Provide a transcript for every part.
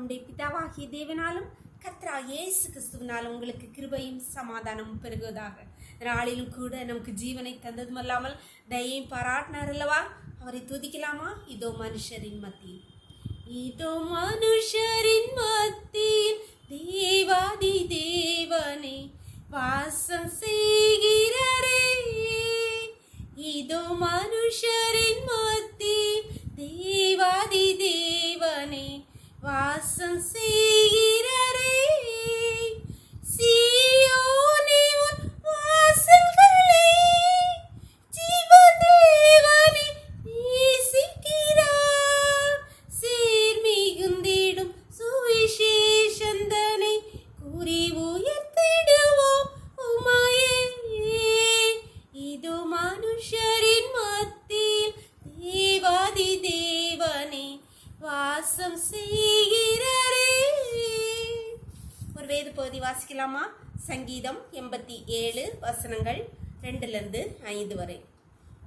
நம்முடைய பிதாவாகிய தேவனாலும் கர்த்தராகிய இயேசு கிறிஸ்துவினாலும் உங்களுக்கு கிருபையும் சமாதானமும் பெருகுவதாக. நாளிலும் கூட நமக்கு ஜீவனை தந்ததும் அல்லாமல் தயையும் பாராட்டினார் அல்லவா? அவரை துதிக்கலாமா? இதோ மனுஷரின் மத்தியில், இதோ மனுஷரின் மத்தியில் தேவாதி தேவனே வாசம் செய்கிறாரே. இதோ மனுஷரின் மத்தியில் தேவாதி தேவனே வாசம் செய்கிறாரே. சீயோனே உன் வாசல்களை ஜீவதேவனே நேசிக்கிறார். சீர் மிகுந்திடும் சுவிசேஷந்தனை கூறி உயர்த்திடுவோம் உமையே. இதோ மனுஷரின் மத்தியில் தேவாதி தேவனே வாசம் செய்கிறாரே. ஒரு வேத பகுதி வாசிக்கலாமா? சங்கீதம் 87 வசனங்கள் 2-5 வரை.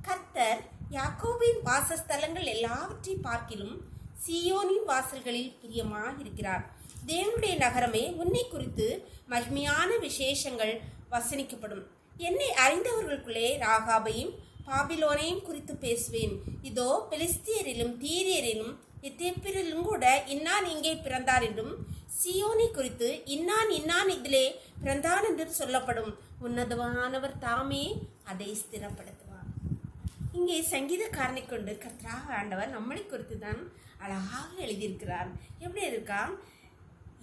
கர்த்தர் யாக்கோபின் வாசஸ்தலங்கள் எல்லாவற்றையும் பார்க்கிலும் சீயோனின் வாசல்களில் பிரியமாக இருக்கிறார். தேவனுடைய நகரமே, உன்னை குறித்து மகிமையான விசேஷங்கள் வசனிக்கப்படும். என்னை அறிந்தவர்களுக்குள்ளே ராகாபையும் பாபிலோனையும் குறித்து பேசுவேன். இதோ பெலிஸ்தியரிலும் தீரியரிலும் எத்தேப்பியரிலும் கூட இன்னான் இங்கே பிறந்தார் என்றும், சீயோனை குறித்து இன்னான் இன்னான் இதிலே பிறந்தான் என்றும் சொல்லப்படும். உன்னதமானவர் தாமே அதை ஸ்திரப்படுத்துவார். இங்கே சங்கீதக்காரனை கொண்டு கர்த்தராக ஆண்டவர் நம்மளை குறித்து தான் அழகாக எழுதியிருக்கிறார். எப்படி இருக்கா?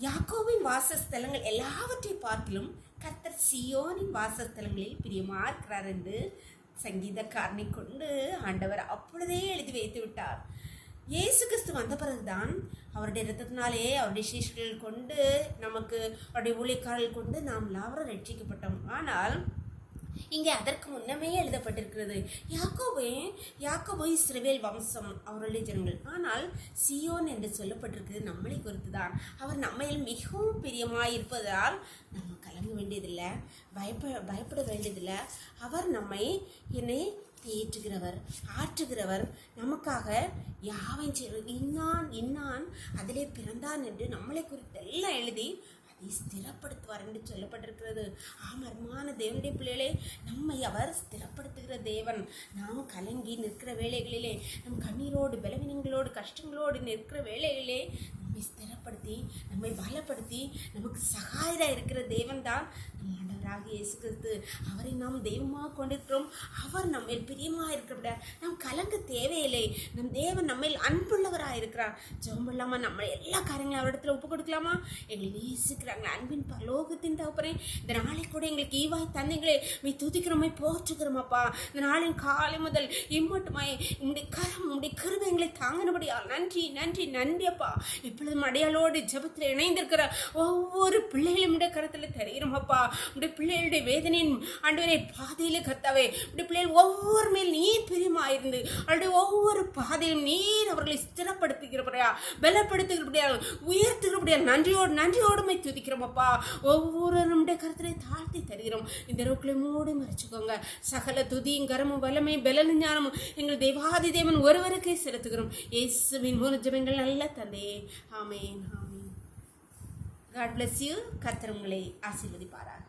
யாக்கோபின் வாசஸ்தலங்கள் எல்லாவற்றையும் பார்க்கிலும் கர்த்தர் சீயோனின் வாசஸ்தலங்களில் பிரியமாக இருக்கிறார் என்று சங்கீதக்காரனை கொண்டு ஆண்டவர் அப்பொழுதே எழுதி வைத்து விட்டார். இயேசு கிறிஸ்து வந்த பிறகுதான் அவருடைய இரத்தத்தினாலே அவருடைய சீஷர்கள் கொண்டு நமக்கு அவருடைய ஊழியக்காரர்கள் கொண்டு நாம் எல்லாரும் ரட்சிக்கப்பட்டோம். ஆனால் இங்கே அதற்கு முன்னமே எழுதப்பட்டிருக்கிறது, யாக்கோபு இஸ்ரவேல் வம்சம் அவருடைய ஜனங்கள். ஆனால் சீயோன் என்று சொல்லப்பட்டிருக்கிறது நம்மளை குறித்து தான். அவர் நம்மையில் மிகவும் பிரியமாயிருப்பதால் நம்ம கலங்க வேண்டியதில்லை, பயப்பட வேண்டியதில்லை. அவர் நம்மை தேற்றுகிறவர், ஆற்றுகிறவர், நமக்காக யாவை இன்னான் அதிலே பிறந்தான் என்று நம்மளை குறித்து எல்லாம் எழுதி அதை ஸ்திரப்படுத்துவார் என்று சொல்லப்பட்டிருக்கிறது. அருமையான தேவனுடைய பிள்ளைகளே, நம்மை அவர் ஸ்திரப்படுத்துகிற தேவன். நாம் கலங்கி நிற்கிற வேளைகளிலே, நம் கண்ணீரோடு பலவீனங்களோடு கஷ்டங்களோடு நிற்கிற வேளைகளிலே நம்மை ஸ்திரப்படுத்தி நம்மை பலப்படுத்தி நமக்கு சகாயராக இருக்கிற தேவன் தான் நம் ஆண்டவராகிய இயேசு கிறிஸ்து. அவரை நாம் தெய்வமாக கொண்டிருக்கிறோம். அவர் நம்ம பிரியமாக இருக்கிற நாம் கலங்க தேவையில்லை. நம் தேவன் நம்ம அன்புள்ளவராக இருக்கிறார். ஜெபம் இல்லாமல் நம்ம எல்லா காரியங்களும் அவரிடத்துல ஒப்பு கொடுக்கலாமா? எங்களை நேசிக்கிறாங்க அன்பின் பரலோகத்தின் தகப்பனே, இந்த நாளை கூட எங்களுக்கு ஈவாய் தந்தைங்களே மை துதிக்கிறோமை போற்றுக்கிறோமாப்பா. இந்த நாளின் காலை முதல் இம்மட்டுமாய் உங்களுடைய கரம் உங்களுடைய கிருபை எங்களை தாங்கினபடியா நன்றி நன்றி நன்றி அப்பா. இப்பொழுதும் அடையாளோடு ஜெபத்தில் இணைந்திருக்கிற ஒவ்வொரு பிள்ளைகளும் உடைய கரத்தில் தெரிகிறோமப்பா. உடைய பிள்ளைகளுடைய வேதனையின் ஆண்டவரே பாதையில கர்த்தாவே, உடைய பிள்ளைகள் ஒவ்வொரு மேல் நீர் பிரியமாயிருந்து அவருடைய ஒவ்வொரு பாதையிலும் நீர் அவர்களை ஸ்திரப்படுத்துகிறபடியா, பலப்படுத்துகிறபடியா, உயர்த்துகிறபடியா நன்றியோடுமை துதிக்கிறோமப்பா. ஒவ்வொரு நம்முடைய கருத்திலே தாழ்த்தி தருகிறோம். இந்த ரோக்களை மூடி மறைச்சுக்கோங்க. சகல துதியும் கரமும் வல்லமை பலனும் ஞானமும் எங்கள் தேவாதி தேவன் ஒருவருக்கே செலுத்துகிறோம். இயேசுவின் மூல ஜெபங்கள் நல்ல தந்தையே, ஆமென் ஆமென். God bless you. கர்த்தர் உங்களை ஆசீர்வதிப்பாராக.